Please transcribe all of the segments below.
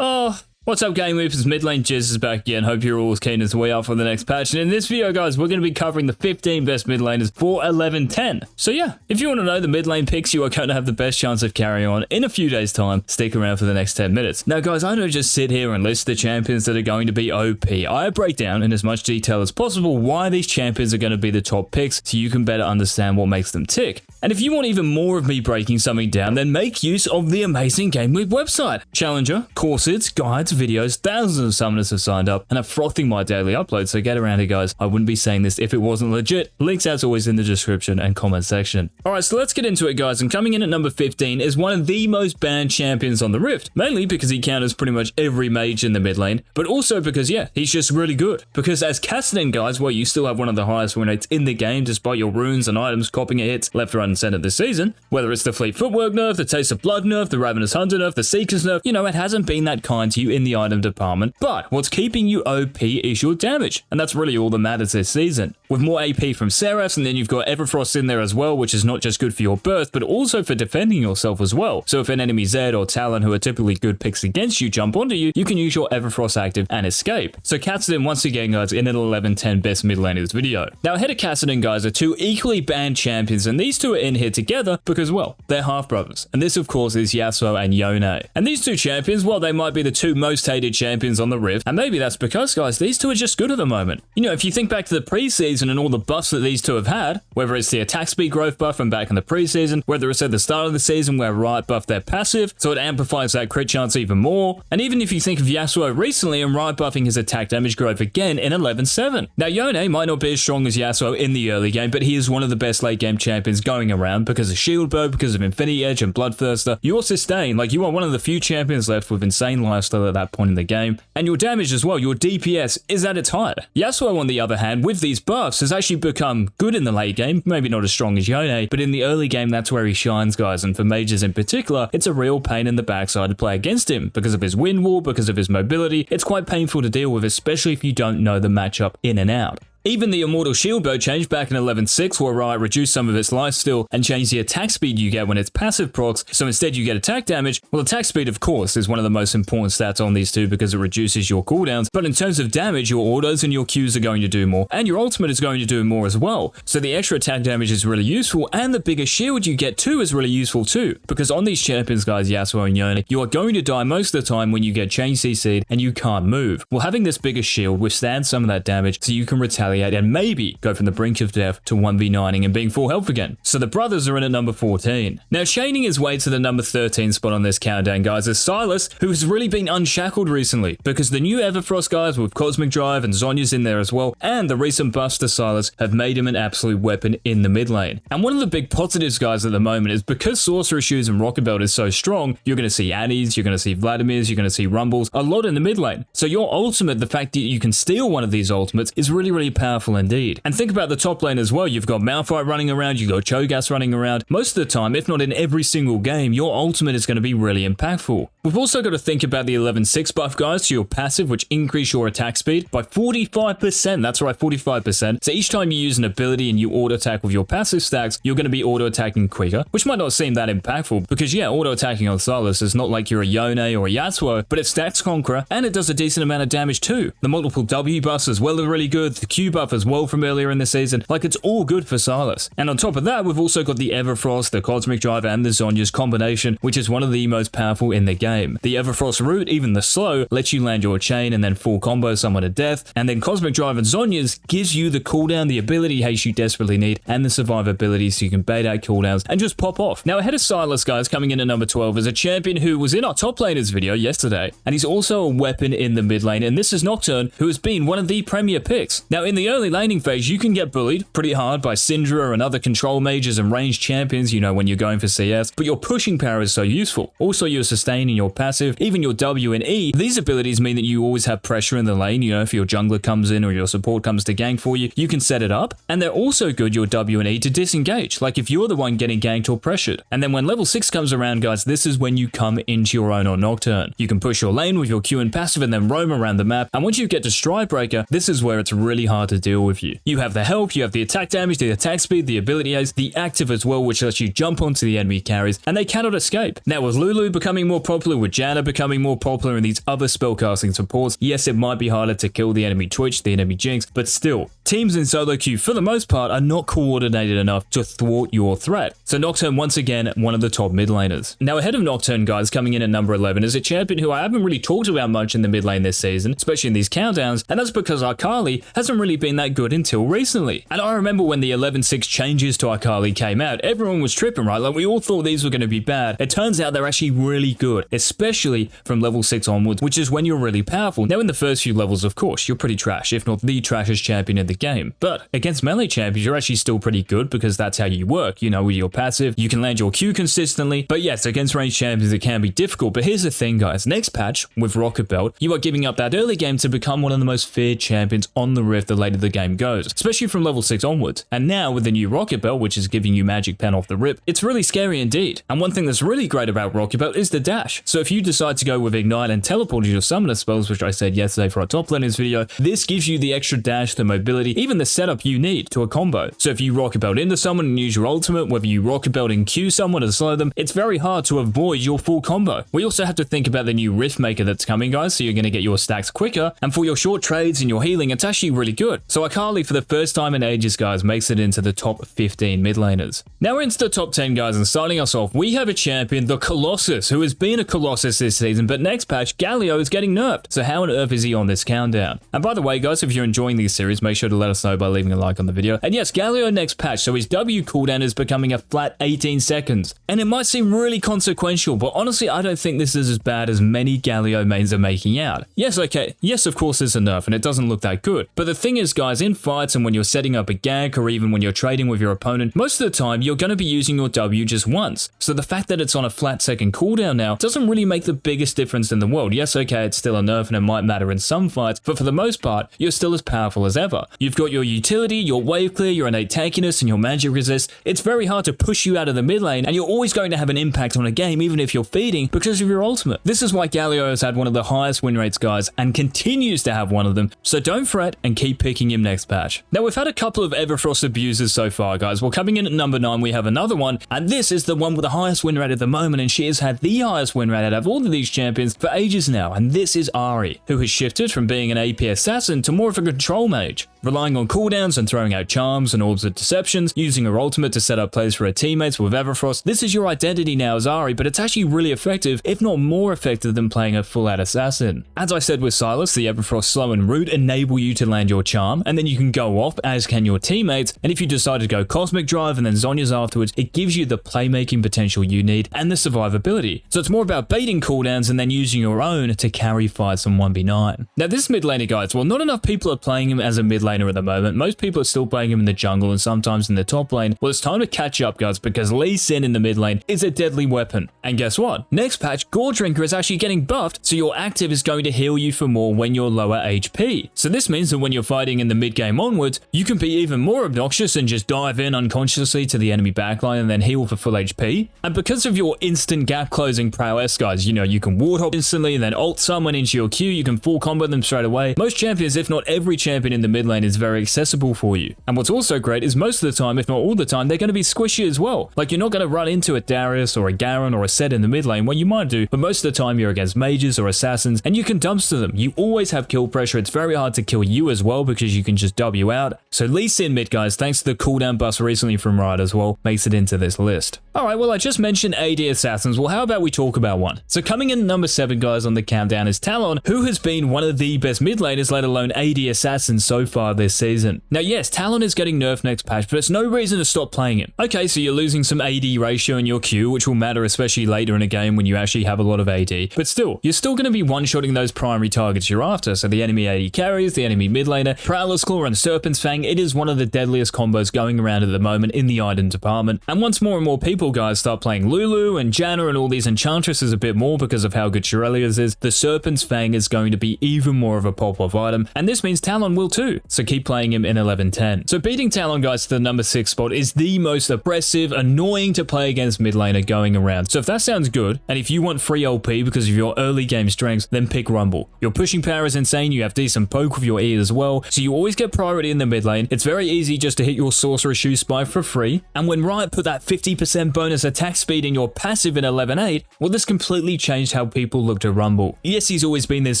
Oh, what's up, GameLeap? It's midlane Jizz is back again. Hope you're all as keen as we are for the next patch. And in this video, guys, we're going to be covering the 15 best mid laners for 11-10. So yeah, if you want to know the mid lane picks you are going to have the best chance of carrying on in a few days' time, stick around for the next 10 minutes. Now, guys, I don't just sit here and list the champions that are going to be OP. I break down in as much detail as possible why these champions are going to be the top picks so you can better understand what makes them tick. And if you want even more of me breaking something down, then make use of the amazing GameLeap website. Challenger, courses, guides, videos, thousands of summoners have signed up and are frothing my daily uploads, so get around here, guys. I wouldn't be saying this if it wasn't legit. Links as always in the description and comment section. Alright, so let's get into it, guys, and coming in at number 15 is one of the most banned champions on the Rift, mainly because he counters pretty much every mage in the mid lane, but also because, yeah, he's just really good. Because as Katarina, guys, well, you still have one of the highest win rates in the game despite your runes and items copying hits left, right, and center this season. Whether it's the Fleet Footwork nerf, the Taste of Blood nerf, the Ravenous Hunter nerf, the Seeker's nerf, you know, it hasn't been that kind to you in the item department, but what's keeping you OP is your damage, and that's really all that matters this season. With more AP from Sylas, and then you've got Everfrost in there as well, which is not just good for your burst, but also for defending yourself as well. So if an enemy Zed or Talon, who are typically good picks against you, jump onto you, you can use your Everfrost active and escape. So Katarina, once again, guys, in an 11-10 best mid laners video. Now ahead of Katarina, guys, are two equally banned champions, and these two are in here together because, well, they're half-brothers. And this, of course, is Yasuo and Yone. And these two champions, well, they might be the two most hated champions on the Rift, and maybe that's because, guys, these two are just good at the moment. You know, if you think back to the preseason and all the buffs that these two have had, whether it's the attack speed growth buff from back in the preseason, whether it's at the start of the season where Riot buffed their passive, so it amplifies that crit chance even more, and even if you think of Yasuo recently and Riot buffing his attack damage growth again in 11-7. Now, Yone might not be as strong as Yasuo in the early game, but he is one of the best late game champions going around because of Shield Bow, because of Infinity Edge and Bloodthirster. Your sustain, like you are one of the few champions left with insane lifestyle at that point in the game, and your damage as well, your DPS is at its height. Yasuo, on the other hand, with these buffs, has actually become good in the late game, maybe not as strong as Yone, but in the early game, that's where he shines, guys, and for mages in particular, it's a real pain in the backside to play against him because of his wind wall, because of his mobility. It's quite painful to deal with, especially if you don't know the matchup in and out. Even the Immortal Shield Bow changed back in 11.6 where Riot reduced some of its lifesteal and changed the attack speed you get when it's passive procs, so instead you get attack damage. Well, attack speed, of course, is one of the most important stats on these two because it reduces your cooldowns, but in terms of damage, your autos and your Qs are going to do more, and your ultimate is going to do more as well. So the extra attack damage is really useful, and the bigger shield you get too is really useful too, because on these champions, guys, Yasuo and Yone, you are going to die most of the time when you get chain CC'd and you can't move. Well, having this bigger shield withstands some of that damage so you can retaliate and maybe go from the brink of death to 1v9ing and being full health again. So the brothers are in at number 14. Now, chaining his way to the number 13 spot on this countdown, guys, is Sylas, who has really been unshackled recently because the new Everfrost guys with Cosmic Drive and Zhonya's in there as well, and the recent buffs to Sylas have made him an absolute weapon in the mid lane. And one of the big positives, guys, at the moment is because Sorcerer Shoes and Rocket Belt is so strong, you're going to see Ahris, you're going to see Vladimir's, you're going to see Rumbles, a lot in the mid lane. So your ultimate, the fact that you can steal one of these ultimates is really, really powerful indeed. And think about the top lane as well. You've got Malphite running around, you've got Cho'Gath running around. Most of the time, if not in every single game, your ultimate is going to be really impactful. We've also got to think about the 11-6 buff, guys, to your passive, which increase your attack speed by 45%. That's right, 45%. So each time you use an ability and you auto-attack with your passive stacks, you're going to be auto-attacking quicker, which might not seem that impactful because, yeah, auto-attacking on Sylas is not like you're a Yone or a Yasuo, but it stacks Conqueror, and it does a decent amount of damage too. The multiple W buffs as well are really good. The Q buff as well from earlier in the season, like it's all good for Sylas. And on top of that, we've also got the Everfrost, the Cosmic Drive, and the Zhonya's combination, which is one of the most powerful in the game. The Everfrost route, even the slow, lets you land your chain and then full combo someone to death, and then Cosmic Drive and Zhonya's gives you the cooldown, the ability haste you desperately need, and the survivability so you can bait out cooldowns and just pop off. Now ahead of Sylas, guys, coming in at number 12 is a champion who was in our top laners video yesterday, and he's also a weapon in the mid lane, and this is Nocturne, who has been one of the premier picks. Now in the early laning phase, you can get bullied pretty hard by Syndra and other control mages and ranged champions, you know, when you're going for CS, but your pushing power is so useful. Also, your sustain and your passive, even your W and E, these abilities mean that you always have pressure in the lane. You know, if your jungler comes in or your support comes to gank for you, you can set it up, and they're also good, your W and E, to disengage, like if you're the one getting ganked or pressured. And then when level 6 comes around, guys, this is when you come into your own on Nocturne. You can push your lane with your Q and passive and then roam around the map, and once you get to Stride Breaker, this is where it's really hard hard to deal with you. You have the help, you have the attack damage, the attack speed, the ability haste, the active as well, which lets you jump onto the enemy carries, and they cannot escape. Now with Lulu becoming more popular, with Janna becoming more popular, and these other spellcasting supports, yes, it might be harder to kill the enemy Twitch, the enemy Jinx, but still, teams in solo queue for the most part are not coordinated enough to thwart your threat. So Nocturne once again one of the top mid laners. Now ahead of Nocturne, guys, coming in at number 11 is a champion who I haven't really talked about much in the mid lane this season, especially in these countdowns, and that's because Ikari hasn't really been that good until recently. And I remember when the 11-6 changes to Ikari came out, everyone was tripping, right? Like we all thought these were going to be bad. It turns out they're actually really good, especially from level 6 onwards, which is when you're really powerful. Now in the first few levels, of course, you're pretty trash, if not the trashest champion in the game. But against melee champions, you're actually still pretty good because that's how you work. You know, with your passive, you can land your Q consistently. But yes, against ranged champions, it can be difficult. But here's the thing, guys. Next patch, with Rocket Belt, you are giving up that early game to become one of the most feared champions on the Rift the later the game goes, especially from level 6 onwards. And now with the new Rocket Belt, which is giving you magic pen off the rip, it's really scary indeed. And one thing that's really great about Rocket Belt is the dash. So if you decide to go with Ignite and teleport your summoner spells, which I said yesterday for our top laners video, this gives you the extra dash, the mobility, even the setup you need to a combo. So if you Rocket Belt into someone and use your ultimate, whether you Rocket Belt and Q someone to slow them, it's very hard to avoid your full combo. We also have to think about the new Rift Maker that's coming, guys, so you're going to get your stacks quicker, and for your short trades and your healing, it's actually really good. So Ikari, for the first time in ages, guys, makes it into the top 15 mid laners. Now we're into the top 10, guys, and starting us off, we have a champion, the Colossus, who has been a Colossus this season, but next patch, Galio is getting nerfed. So how on earth is he on this countdown? And by the way, guys, if you're enjoying these series, make sure to let us know by leaving a like on the video. And yes, Galio next patch, so his W cooldown is becoming a flat 18 seconds. And it might seem really consequential, but honestly, I don't think this is as bad as many Galio mains are making out. Yes, okay, yes, of course there's a nerf, and it doesn't look that good. But the thing is, guys, in fights and when you're setting up a gank, or even when you're trading with your opponent, most of the time, you're going to be using your W just once. So the fact that it's on a flat second cooldown now doesn't really make the biggest difference in the world. Yes, okay, it's still a nerf and it might matter in some fights, but for the most part, you're still as powerful as ever. You've got your utility, your wave clear, your innate tankiness, and your magic resist. It's very hard to push you out of the mid lane, and you're always going to have an impact on a game, even if you're feeding, because of your ultimate. This is why Galio has had one of the highest win rates, guys, and continues to have one of them, so don't fret and keep picking him next patch. Now, we've had a couple of Everfrost abusers so far, guys. Well, coming in at number 9, we have another one, and this is the one with the highest win rate at the moment, and she has had the highest win rate out of all of these champions for ages now, and this is Ahri, who has shifted from being an AP assassin to more of a control mage, relying on cooldowns and throwing out charms and orbs of deceptions, using her ultimate to set up plays for her teammates with Everfrost. This is your identity now as Ahri, but it's actually really effective, if not more effective than playing a full-out assassin. As I said with Sylas, the Everfrost slow and root enable you to land your charm, and then you can go off, as can your teammates, and if you decide to go Cosmic Drive and then Zhonya's afterwards, it gives you the playmaking potential you need and the survivability. So it's more about baiting cooldowns and then using your own to carry fights on 1v9. Now this mid laner, guys, well, not enough people are playing him as a mid laner at the moment. Most people are still playing him in the jungle and sometimes in the top lane. Well, it's time to catch up, guys, because Lee Sin in the mid lane is a deadly weapon. And guess what? Next patch, Gore Drinker is actually getting buffed, so your active is going to heal you for more when you're lower HP. So this means that when you're fighting in the mid game onwards, you can be even more obnoxious and just dive in unconsciously to the enemy backline and then heal for full HP. And because of your instant gap closing prowess, guys, you know, you can warthog instantly and then ult someone into your Q, you can full combo them straight away. Most champions, if not every champion in the mid lane, is very accessible for you. And what's also great is most of the time, if not all the time, they're going to be squishy as well. Like, you're not going to run into a Darius or a Garen or a Set in the mid lane. Well, you might do, but most of the time you're against mages or assassins and you can dumpster them. You always have kill pressure. It's very hard to kill you as well because you can just W out. So Lee Sin mid, guys, thanks to the cooldown buffs recently from Riot as well, makes it into this list. Alright, well, I just mentioned AD assassins. Well, how about we talk about one? So coming in number 7, guys, on the countdown is Talon, who has been one of the best mid laners, let alone AD assassins so far this season. Now, yes, Talon is getting nerfed next patch, but it's no reason to stop playing him. Okay, so you're losing some AD ratio in your Q, which will matter especially later in a game when you actually have a lot of AD, but still, you're still going to be one-shotting those primary targets you're after, so the enemy AD carries, the enemy mid laner, Prowler's Claw and Serpent's Fang. It is one of the deadliest combos going around at the moment in the item department, and once more and more people, guys, start playing Lulu and Janna and all these Enchantresses a bit more because of how good Shurelya's is, the Serpent's Fang is going to be even more of a pop-off item, and this means Talon will too. So so keep playing him in 11-10. So beating Talon, guys, to the number 6 spot is the most oppressive, annoying to play against mid laner going around. So if that sounds good, and if you want free LP because of your early game strengths, then pick Rumble. Your pushing power is insane, you have decent poke with your E as well, so you always get priority in the mid lane. It's very easy just to hit your Sorcerer Shoe Spike for free, and when Riot put that 50% bonus attack speed in your passive in 11-8, well, this completely changed how people looked at Rumble. Yes, he's always been this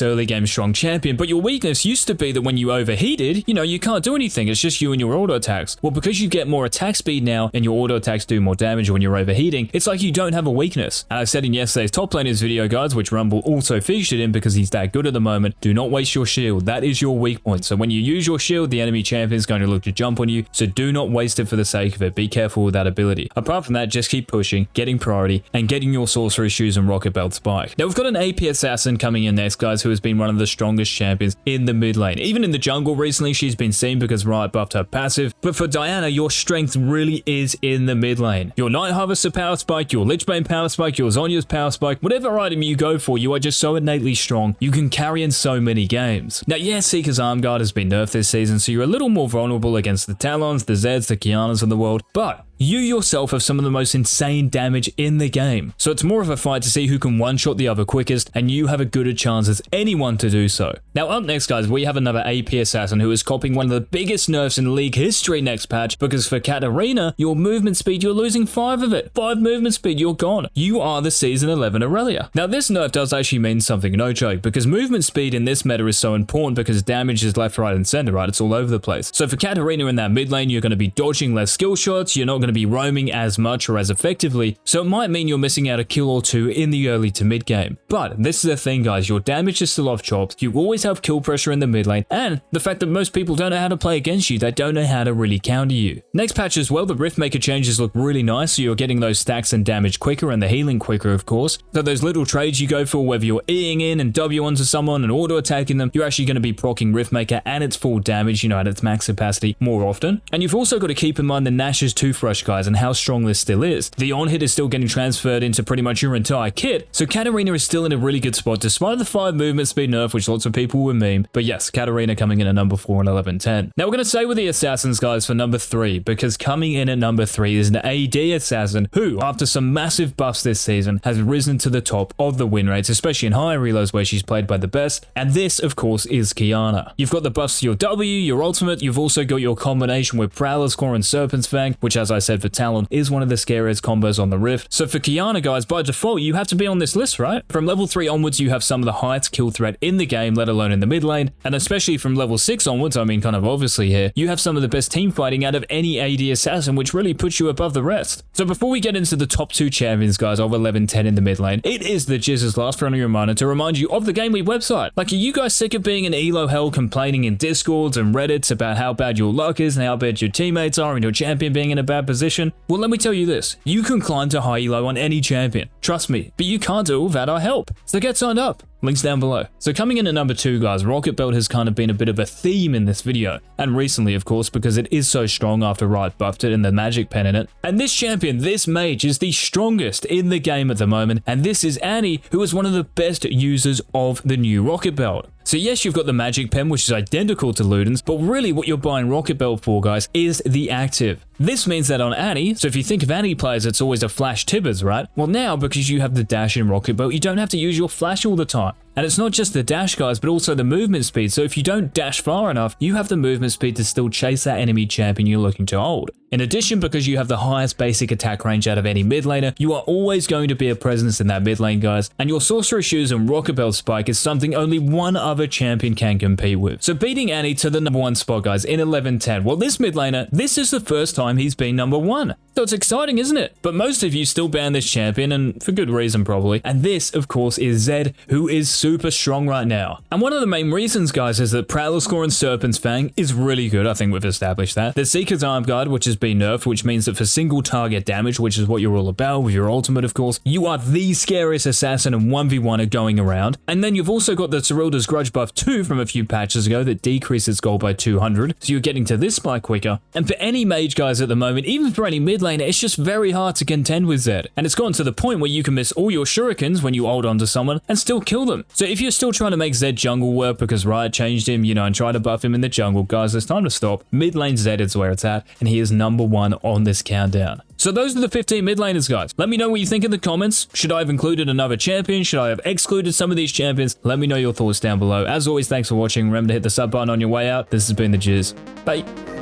early game strong champion, but your weakness used to be that when you overheated, you can't do anything, it's just you and your auto attacks. Well, because you get more attack speed now, and your auto attacks do more damage when you're overheating, it's like you don't have a weakness. And I said in yesterday's top laners video, guys, which Rumble also featured in because he's that good at the moment, do not waste your shield. That is your weak point. So when you use your shield, the enemy champion is going to look to jump on you, so do not waste it for the sake of it. Be careful with that ability. Apart from that, just keep pushing, getting priority, and getting your Sorcerer Shoes and Rocket Belt Spike. Now, we've got an AP Assassin coming in next, guys, who has been one of the strongest champions in the mid lane. Even in the jungle recently, she's been seen because Riot buffed her passive. But for Diana, your strength really is in the mid lane. Your Night Harvester power spike, your Lichbane power spike, your Zhonya's power spike, whatever item you go for, you are just so innately strong. You can carry in so many games. Now, yes, Seeker's Arm Guard has been nerfed this season, so you're a little more vulnerable against the Talons, the Zeds, the Kianas of the world, but you yourself have some of the most insane damage in the game. So it's more of a fight to see who can one-shot the other quickest, and you have a good a chance as anyone to do so. Now up next, guys, we have another AP Assassin who is copying one of the biggest nerfs in League history next patch, because for Katarina, your movement speed, you're losing 5 of it. 5 movement speed, you're gone. You are the Season 11 Aurelia. Now this nerf does actually mean something, no joke, because movement speed in this meta is so important because damage is left, right, and center, right? It's all over the place. So for Katarina in that mid lane, you're going to be dodging less skill shots, you're not going to be roaming as much or as effectively, so it might mean you're missing out a kill or two in the early to mid game. But this is the thing, guys, your damage is still off chops, you always have kill pressure in the mid lane, and the fact that most people don't know how to play against you, they don't know how to really counter you. Next patch as well, the Riftmaker changes look really nice, so you're getting those stacks and damage quicker and the healing quicker, of course. So those little trades you go for, whether you're Eing in and W onto someone and auto attacking them, you're actually going to be proccing Riftmaker and its full damage, at its max capacity more often. And you've also got to keep in mind the Nash's Toothbrush, guys, and how strong this still is. The on-hit is still getting transferred into pretty much your entire kit, so Katarina is still in a really good spot despite the 5 movement speed nerf, which lots of people will meme. But yes, Katarina coming in at number 4 and 11-10. Now we're going to stay with the Assassins, guys, for number 3, because coming in at number 3 is an AD Assassin who, after some massive buffs this season, has risen to the top of the win rates, especially in higher reloads where she's played by the best, and this, of course, is Kiana. You've got the buffs to your W, your ultimate, you've also got your combination with Prowler's Core and Serpent's Fang, which, as I said, for Talon, is one of the scariest combos on the Rift. So for Kiana, guys, by default, you have to be on this list, right? From level 3 onwards, you have some of the highest kill threat in the game, let alone in the mid lane, and especially from level 6 onwards, I mean kind of obviously here, you have some of the best team fighting out of any AD Assassin, which really puts you above the rest. So before we get into the top 2 champions, guys, of 11-10 in the mid lane, it is the Jizz's last friendly reminder to remind you of the GameLeap website. Like, are you guys sick of being in elo hell, complaining in Discords and Reddits about how bad your luck is and how bad your teammates are and your champion being in a bad position? Well, let me tell you this, you can climb to high elo on any champion, trust me, but you can't do it without our help. So get signed up. Links down below. So coming in at number 2, guys, Rocket Belt has kind of been a bit of a theme in this video, and recently, of course, because it is so strong after Riot buffed it and the magic pen in it. And this champion, this mage, is the strongest in the game at the moment, and this is Ahri, who is one of the best users of the new Rocket Belt. So yes, you've got the magic pen, which is identical to Luden's, but really what you're buying Rocket Belt for, guys, is the active. This means that on Ahri, so if you think of Ahri players, it's always a flash Tibbers, right? Well now, because you have the dash in Rocket Belt, you don't have to use your flash all the time. And it's not just the dash, guys, but also the movement speed. So if you don't dash far enough, you have the movement speed to still chase that enemy champion you're looking to hold. In addition, because you have the highest basic attack range out of any mid laner, you are always going to be a presence in that mid lane, guys. And your Sorcerer Shoes and Rocket Belt Spike is something only one other champion can compete with. So beating Ahri to the number 1 spot, guys, in 11-10. Well, this mid laner, this is the first time he's been number 1. So it's exciting, isn't it? But most of you still ban this champion, and for good reason probably. And this, of course, is Zed, who is super strong right now. And one of the main reasons, guys, is that Prowler's Core and Serpent's Fang is really good. I think we've established that. The Seeker's Arm Guard, which has been nerfed, which means that for single target damage, which is what you're all about with your ultimate, of course, you are the scariest assassin and 1v1er going around. And then you've also got the Serylda's Grudge buff 2 from a few patches ago that decreases gold by 200, so you're getting to this spike quicker. And for any mage, guys, at the moment, even for any mid laner, it's just very hard to contend with Zed. And it's gotten to the point where you can miss all your shurikens when you ult onto someone and still kill them. So if you're still trying to make Zed jungle work because Riot changed him, and try to buff him in the jungle, guys, it's time to stop. Mid lane Zed is where it's at, and he is number 1 on this countdown. So those are the 15 mid laners, guys. Let me know what you think in the comments. Should I have included another champion? Should I have excluded some of these champions? Let me know your thoughts down below. As always, thanks for watching. Remember to hit the sub button on your way out. This has been the Jizz. Bye.